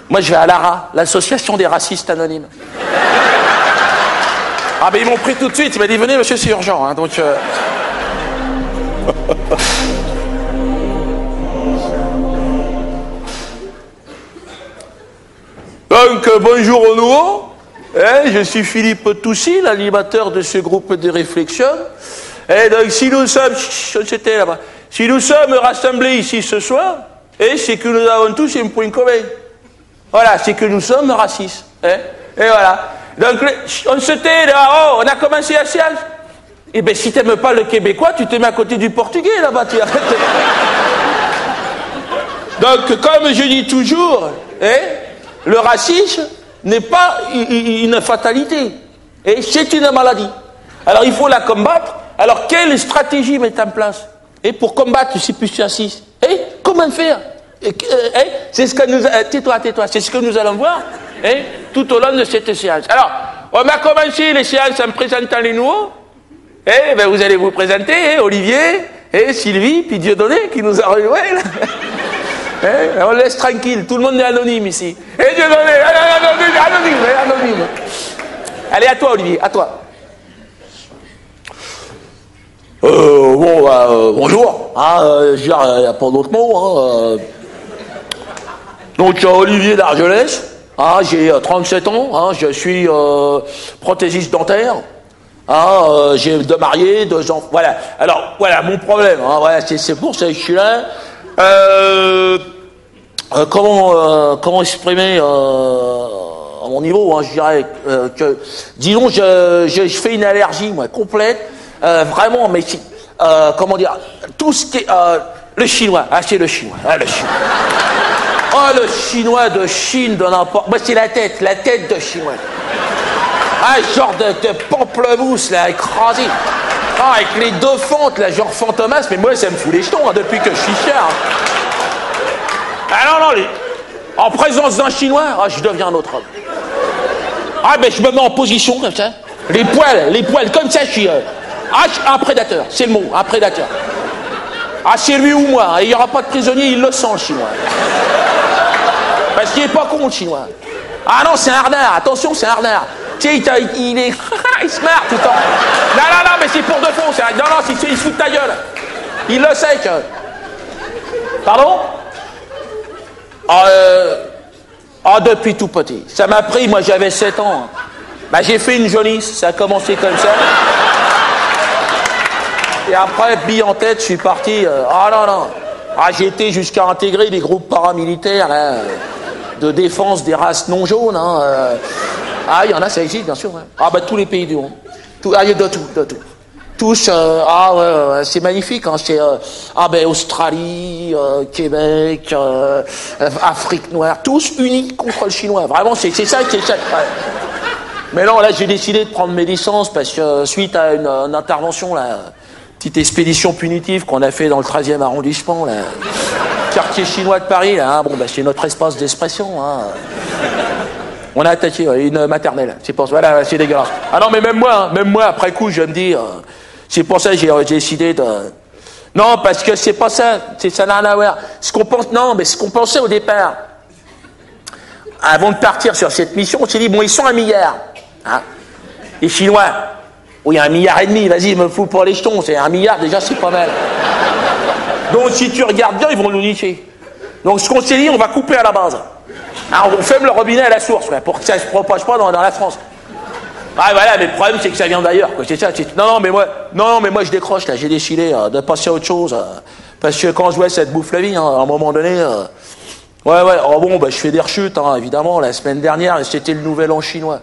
Moi, je vais à l'ARA, l'association des racistes anonymes. Ah, ben ils m'ont pris tout de suite. Il m'a dit, venez, monsieur, c'est urgent. Hein, donc... Donc, bonjour au nouveau. Je suis Philippe Toussy, l'animateur de ce groupe de réflexion. Et donc, si nous sommes... C'était là-bas. Si nous sommes rassemblés ici ce soir, c'est que nous avons tous un point commun. Voilà, c'est que nous sommes racistes. Et voilà. Donc, on se tait là, on a commencé à siège. Eh bien, si tu n'aimes pas le québécois, tu te mets à côté du portugais, là-bas, tu arrêtes. Donc, comme je dis toujours, le racisme n'est pas une fatalité. C'est une maladie. Alors, il faut la combattre. Alors, quelle stratégie mettre en place pour combattre ce plus raciste? Comment faire? C'est ce que nous... Tais-toi, c'est ce que nous allons voir tout au long de cette séance. Alors, on va commencer les séances en présentant les nouveaux. Ben, vous allez vous présenter, Olivier, Sylvie, puis Dieudonné qui nous a rejoints. On laisse tranquille, tout le monde est anonyme ici. Dieudonné, anonyme. Allez, à toi, Olivier, à toi. Bonjour. Il n'y a pas d'autre mot. Donc, Olivier d'Argelès. J'ai 37 ans. Je suis prothésiste dentaire. J'ai 2 mariés, 2 enfants. Voilà. Alors, voilà mon problème. Voilà, c'est pour ça que je suis là. Comment exprimer à mon niveau, je dirais que, disons, je fais une allergie, moi, complète. Vraiment, mais comment dire, tout ce qui est le chinois, c'est le chinois, le chinois. Le chinois de Chine, de n'importe. Moi, c'est la tête de chinois. Genre de pamplemousse là, écrasé. Avec les 2 fentes là, genre Fantomas, mais moi ça me fout les jetons depuis que je suis cher. En présence d'un chinois, je deviens un autre homme. Ben je me mets en position comme ça. Les poils, comme ça, je suis. Un prédateur, c'est le mot, un prédateur. C'est lui ou moi, il n'y aura pas de prisonnier, il le sent, le chinois. Parce qu'il n'est pas con, le chinois. Non, c'est un harnard, attention, c'est un harnard. Tu sais, il est... il se marre tout le temps. Non, mais c'est pour de fond, il se fout de ta gueule. Il le sait que... Pardon? Depuis tout petit. Ça m'a pris, moi j'avais 7 ans. J'ai fait une jaunisse, ça a commencé comme ça. Et après, bille en tête, je suis parti. Non. J'ai été jusqu'à intégrer les groupes paramilitaires là, de défense des races non jaunes. Il y en a, ça existe, bien sûr. Tous les pays du monde. Il y a de tout. Tous, c'est magnifique. C'est Australie, Québec, Afrique noire, tous unis contre le chinois. Vraiment, c'est ça. Ouais. Mais non, là, j'ai décidé de prendre mes licences parce que suite à une intervention là. Petite expédition punitive qu'on a fait dans le 13e arrondissement, là. Quartier chinois de Paris, là. C'est notre espace d'expression. On a attaqué une maternelle. C'est pour ça. Voilà, c'est dégueulasse. Non, mais même moi, après coup, je me dis, c'est pour ça que j'ai décidé de. Non, parce que c'est pas ça. Ça n'a rien à voir. Ce qu'on pensait au départ, avant de partir sur cette mission, on s'est dit, ils sont 1 milliard. Les Chinois. Oui, 1,5 milliard, vas-y, il me fout pour les jetons, c'est 1 milliard, déjà, c'est pas mal. Donc, si tu regardes bien, ils vont nous nicher. Donc, ce qu'on s'est dit, on va couper à la base. On ferme le robinet à la source, pour que ça ne se propage pas dans la France. Voilà, mais le problème, c'est que ça vient d'ailleurs, c'est ça. Non, mais moi, je décroche, là, j'ai décidé de passer à autre chose, parce que quand je vois cette bouffe la vie, à un moment donné, je fais des rechutes, évidemment, la semaine dernière, c'était le nouvel an chinois.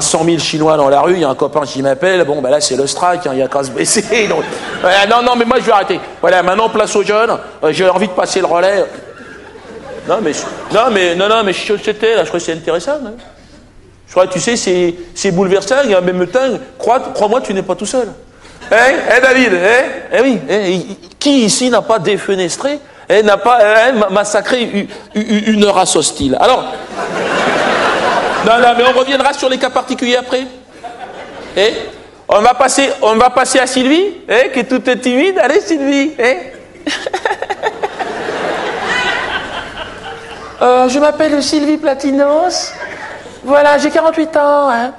100 000 Chinois dans la rue, il y a un copain qui m'appelle, là c'est le strike, il y a qu'à se baisser. Donc, non, mais moi je vais arrêter. Voilà, maintenant place aux jeunes, j'ai envie de passer le relais. Non, mais c'était là, je crois que c'est intéressant. Je crois que tu sais, c'est bouleversant, et en même temps, crois-moi, tu n'es pas tout seul. David, oui, qui ici n'a pas défenestré, n'a pas massacré une race hostile? Alors... Non, mais on reviendra sur les cas particuliers après. On va passer à Sylvie, qui est toute timide. Allez, Sylvie. Je m'appelle Sylvie Platinos. Voilà, j'ai 48 ans. Hein.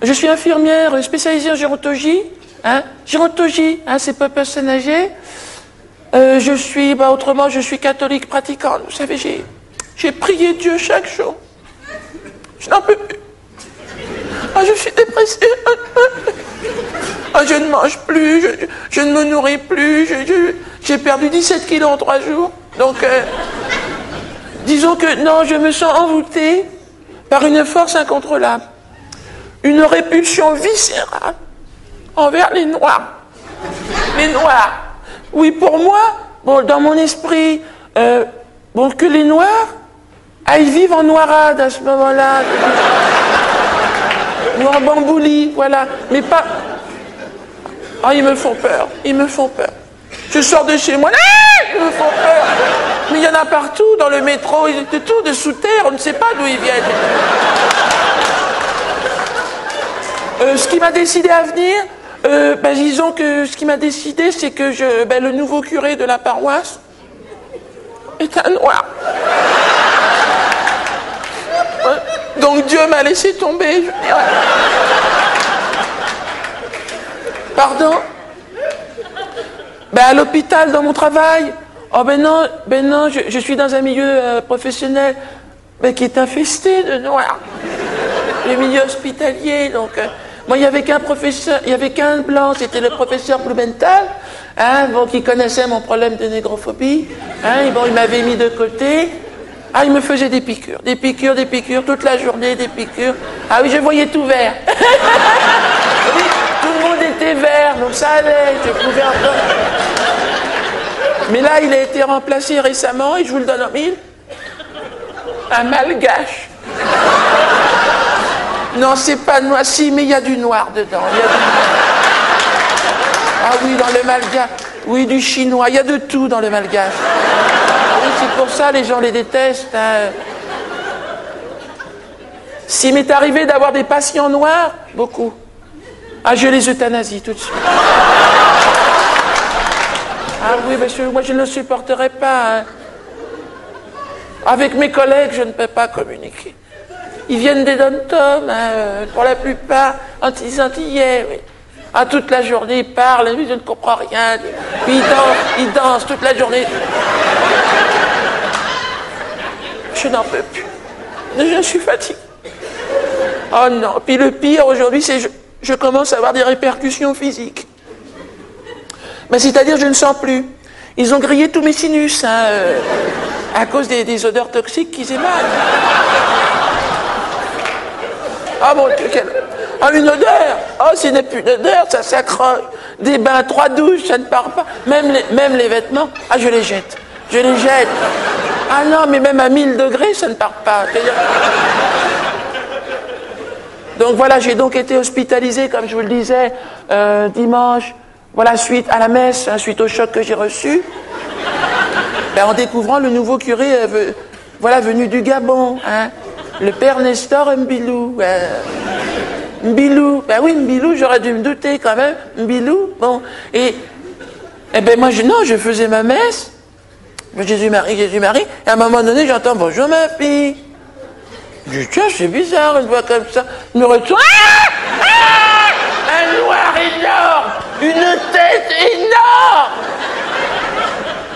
Je suis infirmière spécialisée en gérontologie. Hein. Gérontologie, hein, c'est pas personne âgée. Je suis, autrement, je suis catholique pratiquante. Vous savez, j'ai prié Dieu chaque jour. Je n'en peux plus. Je suis dépressée. Je ne mange plus, je ne me nourris plus. J'ai perdu 17 kilos en 3 jours. Donc, disons que, non, je me sens envoûtée par une force incontrôlable. Une répulsion viscérale envers les Noirs. Les Noirs. Oui, pour moi, dans mon esprit, que les Noirs aillent vivre en noirade à ce moment-là. Ou en bambouli, voilà. Mais pas... ils me font peur. Ils me font peur. Je sors de chez moi. Ils me font peur. Mais il y en a partout, dans le métro, de tout, de sous terre, on ne sait pas d'où ils viennent. Ce qui m'a décidé à venir, disons que ce qui m'a décidé, c'est que le nouveau curé de la paroisse est un Noir. Donc Dieu m'a laissé tomber, je dirais. Pardon? À l'hôpital, dans mon travail. Oh non, je suis dans un milieu professionnel qui est infesté de Noirs. Le milieu hospitalier, donc... Moi, il n'y avait qu'un professeur, il n'y avait qu'un blanc, c'était le professeur Blumenthal, qui connaissait mon problème de négrophobie. Il m'avait mis de côté. Il me faisait des piqûres, toute la journée, des piqûres. Ah oui, je voyais tout vert. Oui, tout le monde était vert, donc ça allait, je pouvais entendre. Mais là, il a été remplacé récemment, et je vous le donne en mille. Un malgache. Non, c'est pas noir, si, mais il y a du noir dedans. Ah oui, dans le malgache. Oui, du chinois, il y a de tout dans le malgache. Oui, c'est pour ça, les gens les détestent. S'il m'est arrivé d'avoir des patients noirs, beaucoup. Je les euthanasie tout de suite. Oui, monsieur, moi je ne le supporterai pas. Avec mes collègues, je ne peux pas communiquer. Ils viennent des dom-toms, pour la plupart, antillais, oui. Toute la journée, ils parlent, je ne comprends rien. Puis ils dansent toute la journée. Je n'en peux plus. Je suis fatiguée. Oh non. Puis le pire aujourd'hui, c'est que je commence à avoir des répercussions physiques. C'est-à-dire, je ne sens plus. Ils ont grillé tous mes sinus, à cause des odeurs toxiques qu'ils émanent. Mon Dieu, une odeur. Ce n'est plus une odeur, ça s'accroche. Des bains, 3 douches, ça ne part pas. Même les vêtements, je les jette. Je les jette. Non, mais même à 1000 degrés, ça ne part pas. Donc voilà, j'ai donc été hospitalisé, comme je vous le disais, dimanche, suite à la messe, suite au choc que j'ai reçu. En découvrant le nouveau curé venu du Gabon, le père Nestor Mbilou. Mbilou, oui, Mbilou, j'aurais dû me douter quand même. Mbilou, bon. Et moi, je faisais ma messe. Jésus-Marie, Jésus-Marie. Et à un moment donné, j'entends, bonjour ma fille. Je dis, tiens, c'est bizarre, une voix comme ça. Je me retourne. Un noir énorme. Une tête énorme.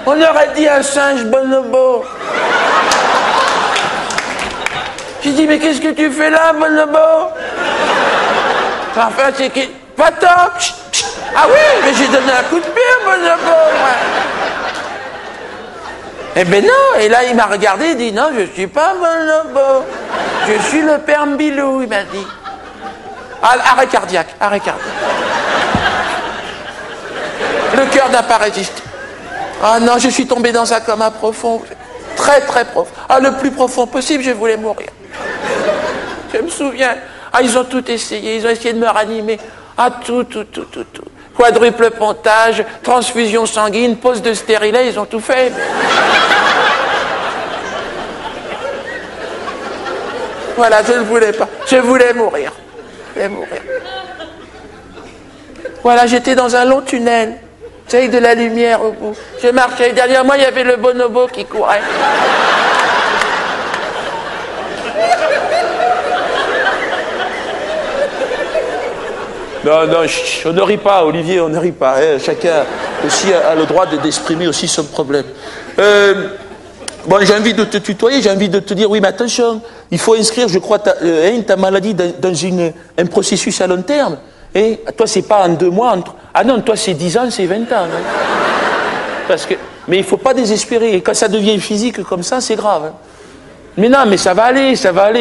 On aurait dit un singe bonobo. J'ai dit, mais qu'est-ce que tu fais là, bonobo? Enfin, c'est qui? Va-t'en! Oui, mais j'ai donné un coup de pied, bonobo. Non, et là, il m'a regardé, il dit, non, je ne suis pas bonobo. Je suis le père Mbilou, il m'a dit. Arrêt cardiaque. Le cœur n'a pas résisté. Non, je suis tombé dans un coma profond. Très, très profond. Le plus profond possible, je voulais mourir. Je me souviens. Ils ont tout essayé. Ils ont essayé de me ranimer. Tout. Quadruple pontage, transfusion sanguine, pose de stérilet, ils ont tout fait. Voilà, je ne voulais pas. Je voulais mourir. Voilà, j'étais dans un long tunnel. Avec de la lumière au bout. Je marchais. Derrière moi, il y avait le bonobo qui courait. Non, non, on ne rit pas, Olivier, on ne rit pas. Hein. Chacun aussi a le droit d'exprimer aussi son problème. Bon, j'ai envie de te tutoyer, j'ai envie de te dire, oui, mais attention, il faut inscrire, je crois, ta maladie dans un processus à long terme. Et toi, c'est pas en 2 mois. Ah non, toi, c'est 10 ans, c'est 20 ans. Hein. Parce que... Mais il ne faut pas désespérer. Et quand ça devient physique comme ça, c'est grave. Hein. Mais non, mais ça va aller.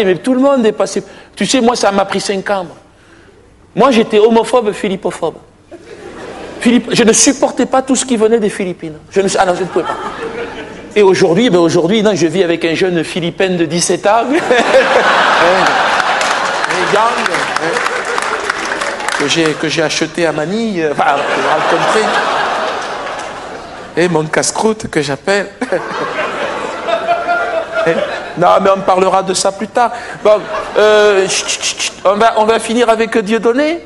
Mais tout le monde est passé. Tu sais, moi, ça m'a pris 5 ans. Moi, j'étais homophobe, philippophobe. Je ne supportais pas tout ce qui venait des Philippines. Ah non, je ne pouvais pas. Et aujourd'hui, non, je vis avec un jeune Philippin de 17 ans. Que j'ai acheté à Manille, enfin, rencontré. Et mon casse-croûte que j'appelle. Non, mais on parlera de ça plus tard. Bon, on va finir avec Dieudonné.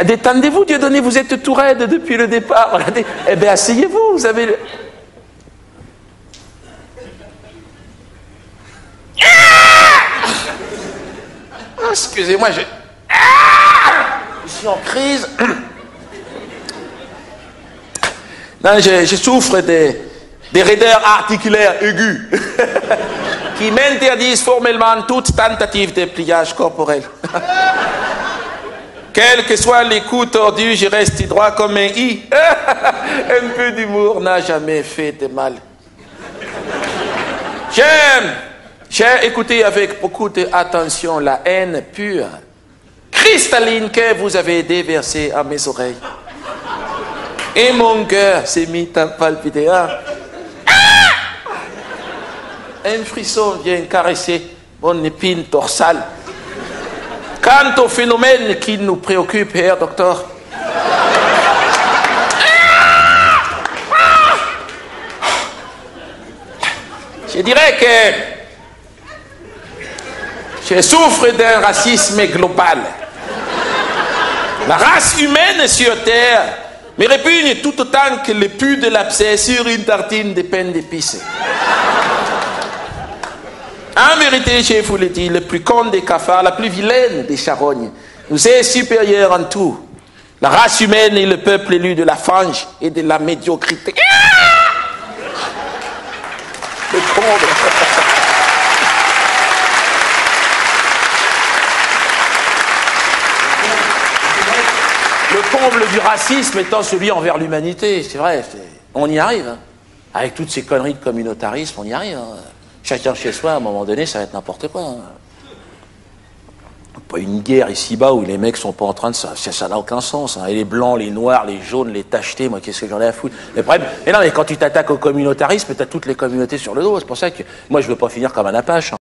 Détendez-vous, Dieudonné, vous êtes tout raide depuis le départ. Regardez. Eh bien, asseyez-vous, vous avez... Excusez-moi, je suis en crise. Non, je souffre des raideurs articulaires aigus qui m'interdisent formellement toute tentative de pliage corporel. Quels que soient les coups tordus, je reste droit comme un i. Un peu d'humour n'a jamais fait de mal. J'ai écouté avec beaucoup d'attention la haine pure, cristalline que vous avez déversée à mes oreilles. Et mon cœur s'est mis à palpiter. Un frisson vient caresser mon épine dorsale. Quant au phénomène qui nous préoccupe, Herr Docteur, je dirais que je souffre d'un racisme global. La race humaine sur Terre me répugne tout autant que le pu de l'abcès sur une tartine de pain d'épices. En vérité, je vous le dis, le plus con des cafards, la plus vilaine des charognes, nous est supérieur en tout. La race humaine est le peuple élu de la fange et de la médiocrité. Le comble. Le comble du racisme étant celui envers l'humanité, c'est vrai, on y arrive. Hein. Avec toutes ces conneries de communautarisme, on y arrive. Hein. Chacun chez soi, à un moment donné, ça va être n'importe quoi. Hein. Pas une guerre ici-bas où les mecs sont pas en train de... Ça n'a aucun sens. Hein. Et les blancs, les noirs, les jaunes, les tachetés, moi, qu'est-ce que j'en ai à foutre? Mais non, mais quand tu t'attaques au communautarisme, tu as toutes les communautés sur le dos. C'est pour ça que moi, je veux pas finir comme un Apache. Hein.